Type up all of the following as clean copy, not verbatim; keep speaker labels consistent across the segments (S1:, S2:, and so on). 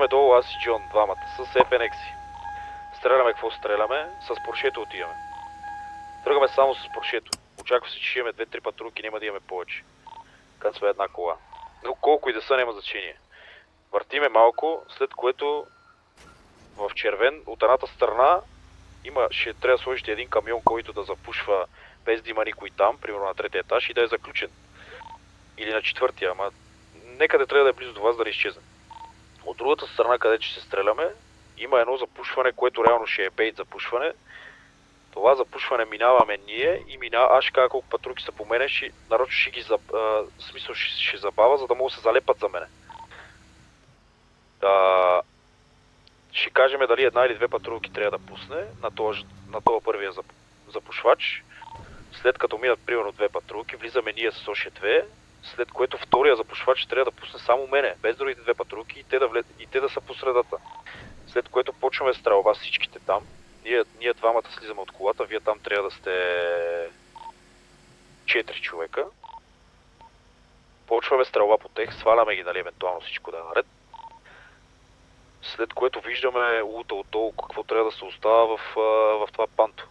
S1: Виждаме долу аз и Джон, двамата, с FNX-и. Стреляме какво стреляме, с Поршето отиваме. Тръгваме само с Поршето. Очаква се, че ще имаме 2-3 патрулки, няма да имаме повече. Кацва една кола. Но колко и да са, няма значение. Въртиме малко, след което в червен от едната страна ще трябва да сложите един камион, който да запушва без да има никой там, примерно на третия етаж и да е заключен. Или на четвъртия, ама нека да трябва да е близо до вас да не изчезне. От другата страна, където ще се стреляме, има едно запушване, което реално ще е бейт запушване. Това запушване минаваме ние и аз ще кажа колко патрулки са по мене, нарочно ще ги ще забава, за да могат да се залепат за мене. Ще кажем дали една или две патрулки трябва да пусне на това първия запушвач. След като минат примерно две патрулки, влизаме ние с още две, след което втория запушвач трябва да пусне само мене, без другите две патрулки и те да са по средата. След което почваме стрелба всичките там. Ние двамата слизаме от колата, вие там трябва да сте 4 човека. Почваме стрелба по тех, сваляме ги, нали, евентуално всичко да е наред. След което виждаме лута отдолу, какво трябва да се остава в това панто.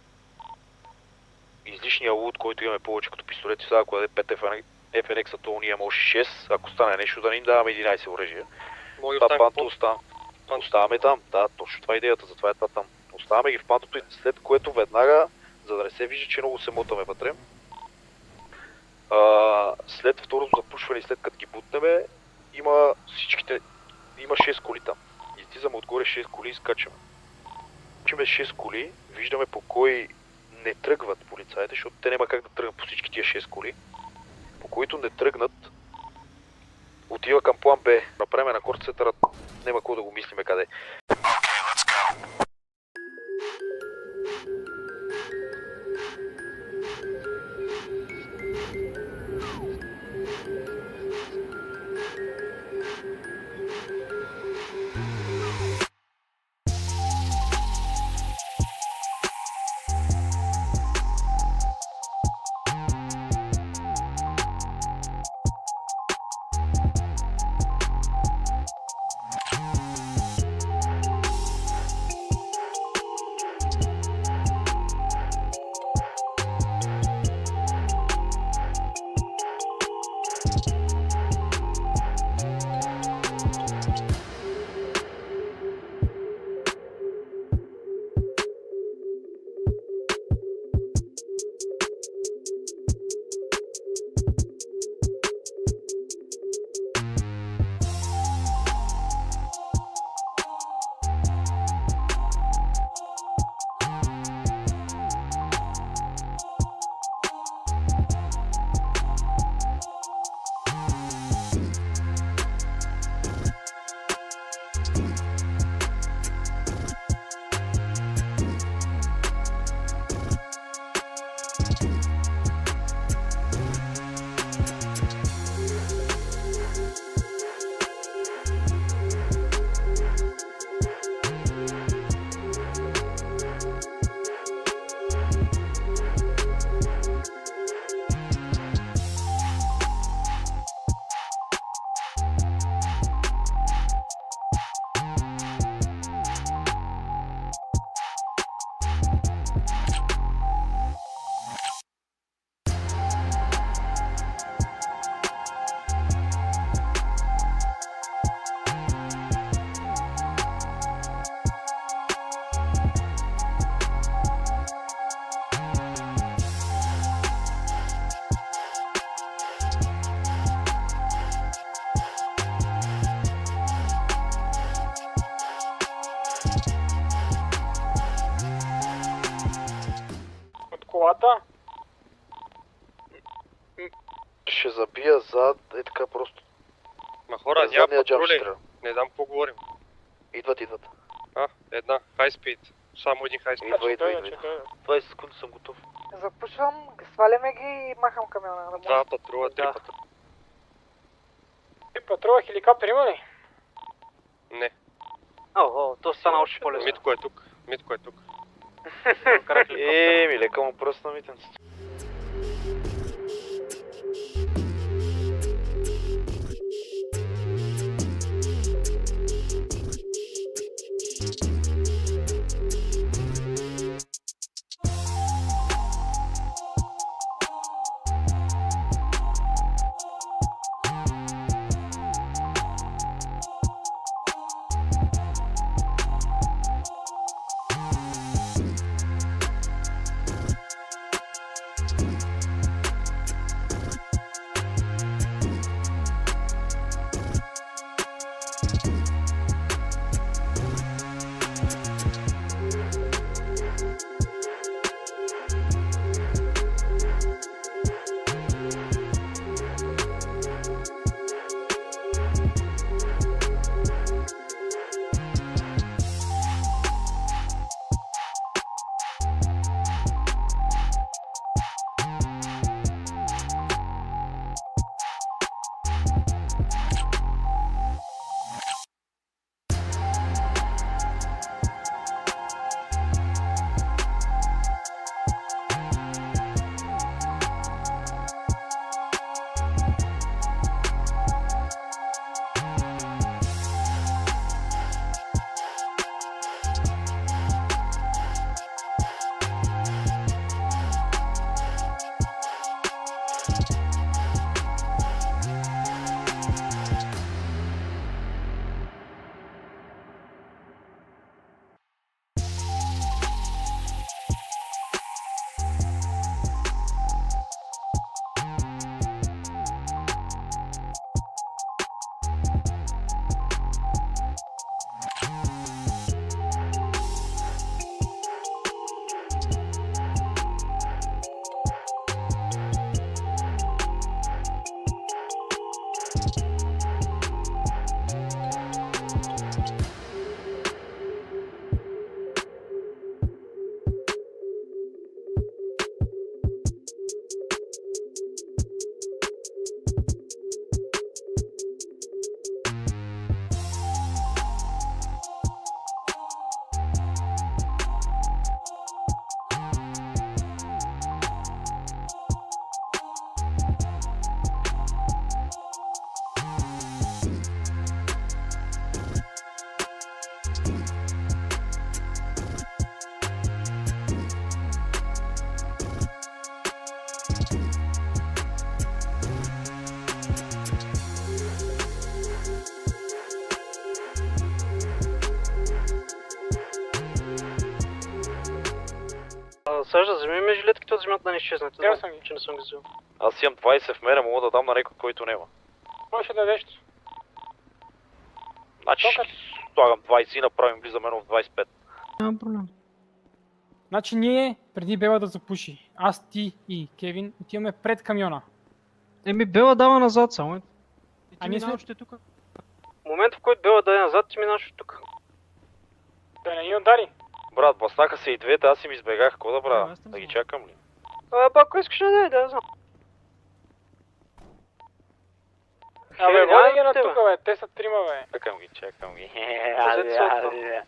S1: Излишния лут, който имаме повече като пистолети, сега ако даде 5 FNX-а, то ние имаме още 6, ако стане нещо да не им даваме 11 оръжия. Това панто оставаме там, да, точно това е идеята, затова е това там. Оставаме ги в пантото и след което веднага, за да не се вижда, че много се мотаме вътре, след второто запушване и след като ги бутнеме, има 6 коли там. Излизаме отгоре 6 коли и скачаме. Скачаме 6 коли, виждаме по кой не тръгват полицаите, защото те няма как да тръгнат по всички тия 6 коли. По които не тръгнат, отива към план Б. Направим на корцетъра, няма какво да го мислиме къде.
S2: Колата?
S1: Ще забия зад, така просто.
S2: Ма хора, няма патрули. Не знам какво говорим.
S1: Идват.
S2: Една, хай спид. Само един хай спид.
S1: Идва. 20 секунди съм готов.
S3: Запушвам, сваляме ги и махам камиона.
S2: Два патрула, три патрула.
S3: Три патрула, хеликоптер има ли?
S2: Не.
S3: То стана още по-лесно.
S2: Митко е тук.
S1: Ми лека му пръст на митенцата.
S4: Сажда, вземи ми жилетките от земята да не изчезнете.
S3: Взел съм ги.
S4: Че не съм ги взел.
S1: Аз имам 20 в мене, мога да дам на някой, който няма.
S3: Може да дадеш.
S1: Значи
S3: Тока.
S1: слагам 20 и направим влизаме в 25.
S4: Няма проблем.
S3: Значи ние, преди Бела да запуши, аз, ти и Кевин отиваме пред камиона.
S4: Еми, Бела дава назад само.
S3: А ние сме...
S4: още тук. В момента, в който Бела даде назад, ти минаваш от тук.
S3: Да не ни удари.
S1: Брат, баснаха се и двете, аз им избегах. Какво да
S4: Да,
S1: правя?
S4: аз съм
S1: Да ги
S4: знал.
S1: чакам ли?
S4: Ако искаш да дай, да знам.
S3: Абе,
S4: няма
S3: води ги
S4: да
S3: на
S4: тебе.
S3: тука, бе. Те са трима, бе.
S1: Чакам ги, чакам ги.
S4: Кажете се от това.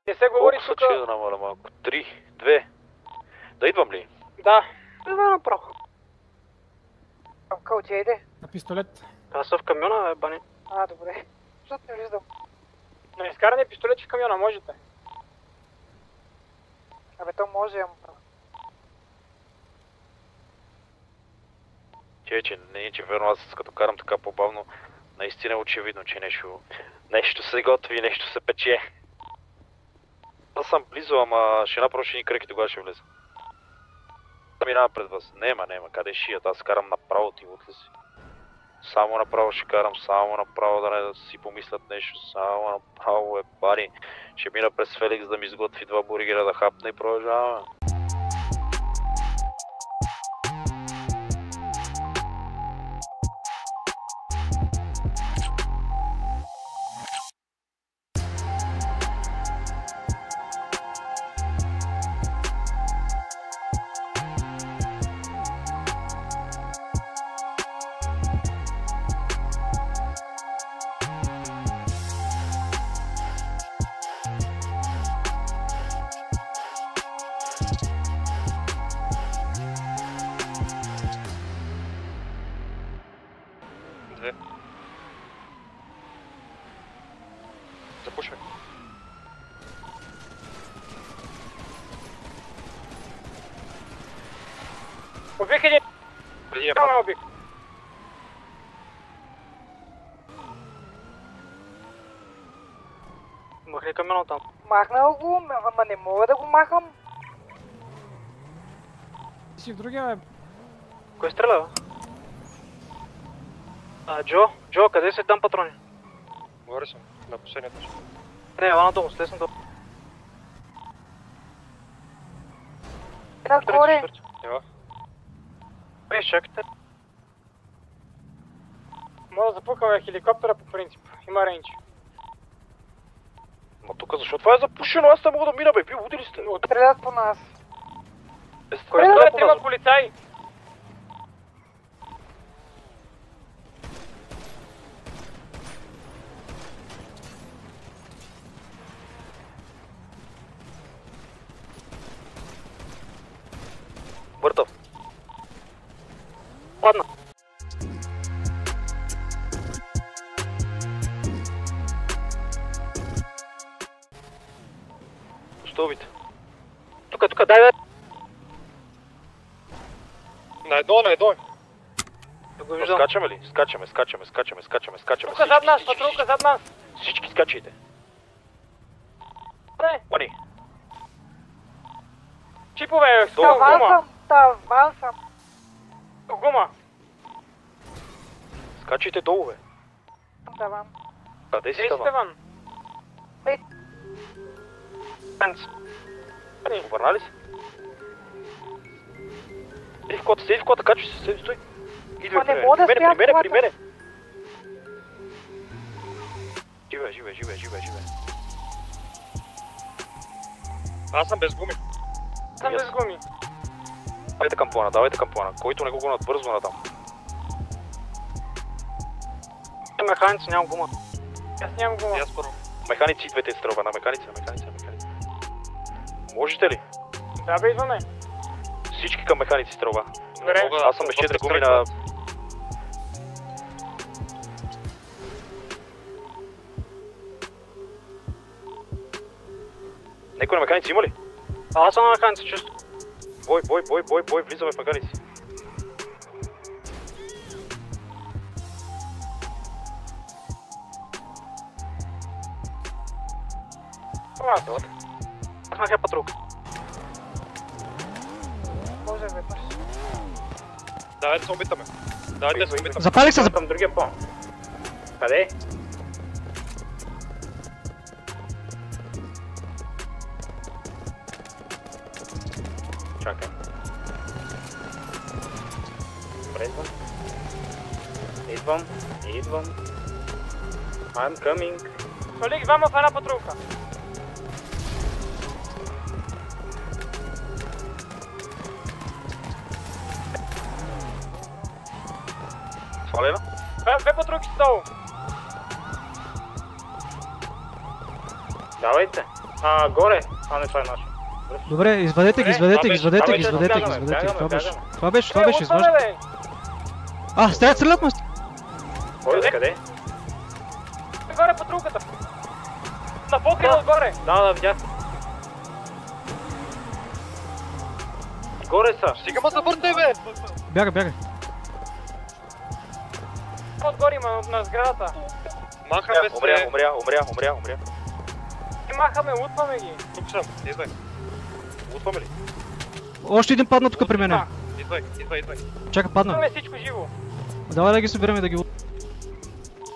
S3: Не се говори
S1: Колко са,
S3: тук.
S1: че да намаля малко? 3, 2. Да идвам ли?
S3: Да,
S4: Идва направо.
S5: Къл ти иде?
S3: на пистолет.
S4: Аз съм в камиона, бе, бани.
S5: А, добре. Защото не виждам.
S3: На изкаране пистолет в камиона, можете.
S5: Абе, то може, ама...
S1: Че не е, че верно, аз като карам така по-бавно, наистина е очевидно, че нещо се готви, нещо се пече. Аз съм близо, ама ще направо ще ни кръки, тогава ще влезе. Минава пред вас. Нема, къде е шият? Аз карам направо, ти от ли си? Само направо ще карам, само направо да не си помислят нещо, само направо бари. Ще мина през Феликс да ми изготви 2 бургера да хапна и продължаваме.
S2: Запушвай.
S3: Убих един.
S2: Преди я
S3: Камера убих.
S4: Махни камиона там.
S5: Махнал го, ама не мога да го махам.
S3: Ти си в другия, бе.
S4: Кой стреля, бе? Джо, къде си дам патрони?
S2: Говори съм. На последния точка.
S4: Не, ела надолу, слезна долу.
S5: Нагоре.
S2: Ева.
S4: Чакайте.
S3: Мога да запукаме хеликоптера по принцип. Има рейндж.
S1: Ма тук защо това е запушено? Аз не мога да мина, бе. Вие луди ли сте?
S5: Стрелят по нас.
S4: Кой стреля по
S3: Има
S4: нас?
S3: полицаи.
S1: Мъртъв.
S4: Падна.
S1: Столбите.
S4: Тук, дай, бе.
S2: На едно.
S4: Да го виждам.
S1: Скачаме ли? Скачаме.
S3: Тук зад нас, патрулка зад нас.
S1: Всички скачайте.
S3: Не,
S1: Пани.
S3: чипове, с
S5: Таван
S3: гума.
S5: съм, таван съм.
S3: Гума.
S1: Скачайте долу, бе.
S5: Таван.
S1: Къде си
S3: Ей,
S1: това?
S3: Стеван.
S1: Обърна ли се? Седи в колата, качвай се, седи, стой. Идва
S5: Ма не мога да стоя в
S1: при
S5: колата.
S1: мене. Живе.
S2: Аз съм без гуми.
S3: Съм без гуми.
S1: Давайте към плана. Който не го гонят бързо надам.
S4: Механици, нямам гума.
S3: Аз нямам гума.
S2: И аз първо.
S1: Механици, идвайте с тръба, на механици. Можете ли?
S3: Да, бе, идваме.
S1: Всички към механици с тръба.
S3: Добре.
S1: Аз съм без 4 гуми на... Некой на механици има ли?
S4: Аз съм на механици, чисто.
S1: Бой, влизаме в механици.
S3: Това,
S4: Аз махя патрулка.
S5: Може веднъж.
S2: Давайте се опитаме.
S6: Запалих се,
S4: Към другия план. Къде?
S1: Чакай.
S4: Идвам. I'm coming.
S3: Соли ги двама в една патрулка.
S1: Свалена?
S3: Две патрулки с долу.
S4: Давайте. Горе. Не, това е наше.
S6: добре, извадете ги. Това беше, изважда. Стрелят ме!
S4: Къде?
S3: Горе патрулката. На покрива отгоре.
S4: Да, видях. Горе са.
S2: Стига ма забъртай, бе!
S6: Бяга.
S3: Отгоре има на сградата.
S2: Махаме се.
S1: Умря.
S3: И махаме, лутваме ги.
S2: Тук съм. Идвай.
S1: Лутваме ли?
S6: Още един падна тук при мене.
S2: Идвай.
S6: Чакай, падна.
S3: Лутваме всичко живо.
S6: Давай да ги събираме да ги...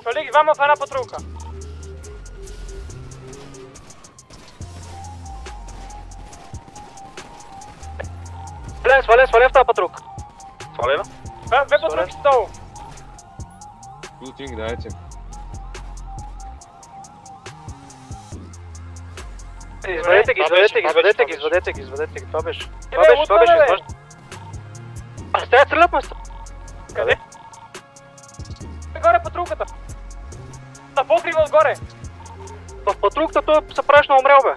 S3: Соли ги двама в една патрулка.
S4: Свален в тази патрулка.
S1: Свалена?
S3: Две патрулки с долу.
S7: Лутинг, дайте.
S4: Извадете ги. Това беше.
S3: Лутваме.
S4: Те стрелят ме.
S3: Къде? Горе патрулката. На покрива отгоре.
S4: В патрулката той се правиш на умрял, бе.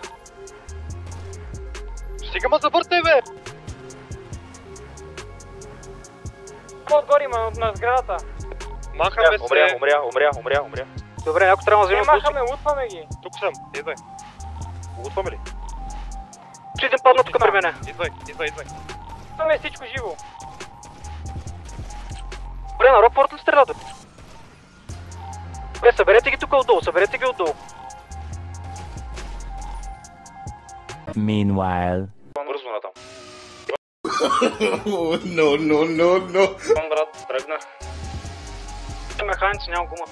S2: Стига ма забъртай, бе!
S3: Отгоре има на сградата.
S2: Махаме се.
S1: Умря.
S4: Добре, ако трябва да
S3: Не
S4: вземем
S3: махаме, лутваме ги.
S2: Тук съм. Идвай.
S1: Лутваме ли?
S4: Ще един падна тук при мене.
S2: Идвай.
S3: Лутваме всичко живо.
S4: Добре, на Рокфорд ли стрелят? Добре, съберете ги тук отдолу.
S8: Meanwhile.
S1: Бързо натам.
S7: No.
S4: Брат, тръгна. Механици, нямам гума.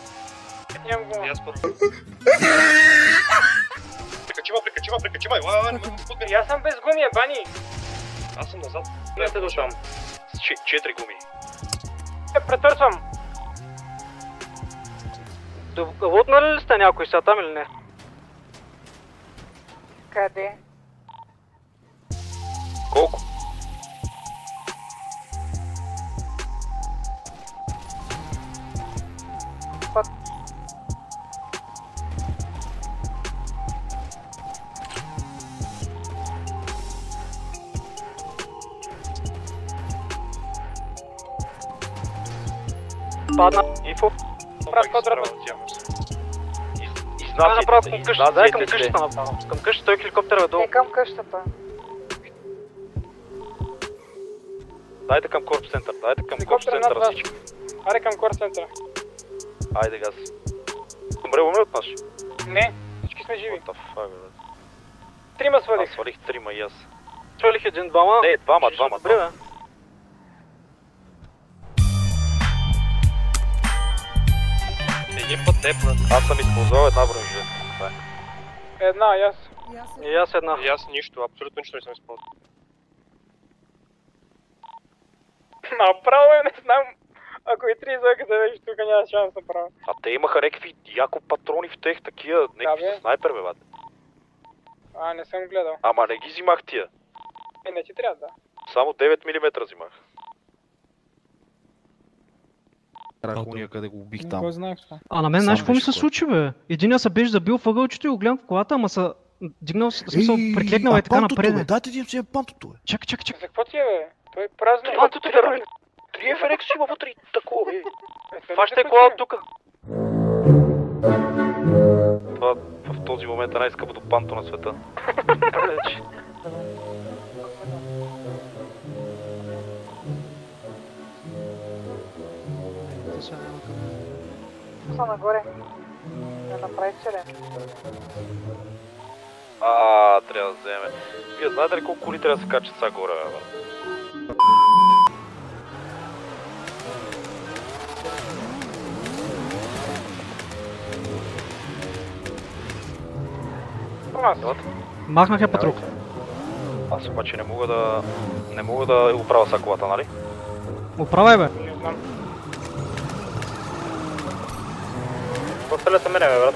S3: Нямам гума.
S2: И аз първо. Прикачи ма.
S3: И аз съм без гуми, бани.
S2: Аз съм назад.
S4: Не се дошам.
S1: С 4 гуми.
S3: Претърсвам.
S4: Лутнали ли сте някой сега там или не?
S5: Къде?
S1: Колко?
S4: Падна. Инфо.
S3: Прав квадрат.
S4: Това направо към къщата. Дай към къщата направо. Към къщата, той хеликоптера е долу.
S5: Не към къщата.
S1: Дайте към корп център,
S3: Хеликоптера над вас.
S1: всички.
S3: Аре към кор центъра.
S1: Айде газ. Добре, умре от нас.
S3: Не, всички сме живи.
S1: What the fuck, бе?
S3: Трима свалих.
S1: Аз свалих 3 и аз.
S4: Свалих един-двама.
S1: Не, двама.
S4: Добре, бе.
S2: Един път не, брат.
S1: Аз съм използвал една бронежилетка. Това е.
S3: Една, и аз.
S4: И аз една.
S2: И аз нищо, абсолютно нищо не съм използвал.
S3: Направо не знам. Ако и 3 зъка да вече тук няма шанс да правя.
S1: А те имаха някакви яко патрони в тех, такива, някакви
S3: бе.
S1: с снайпер, бе, бате.
S3: Не съм гледал.
S1: Ама не ги взимах тия.
S3: Не ти трябва да.
S1: Само 9 мм взимах.
S8: Ракуния, къде го убих
S3: Не
S8: там.
S3: го знаех това.
S6: А на мен знаеш
S8: Само
S6: какво ми
S8: беше
S6: се
S8: кой.
S6: случи, бе? Единия се беше забил въгълчето и го гледам в колата, ама са дигнал, в смисъл, приклекнал е така напред.
S8: Дайте един вземе пантото, бе.
S6: Чакай.
S3: За какво ти е, бе? Той е празно.
S1: Пантото е верно. 3 FNX има вътре и такова, бе.
S4: Фащай кола от тук.
S1: Това в този момент е най-скъпото панто на света.
S5: Са нагоре. Да направи черен.
S1: Трябва да вземе. Вие знаете ли колко коли трябва да се качат сега горе, бе?
S6: Махнах я патрук.
S1: Аз обаче не мога да оправя сега колата, нали?
S6: Оправай, бе.
S3: Не знам.
S4: Постреля се мене, бе, брат.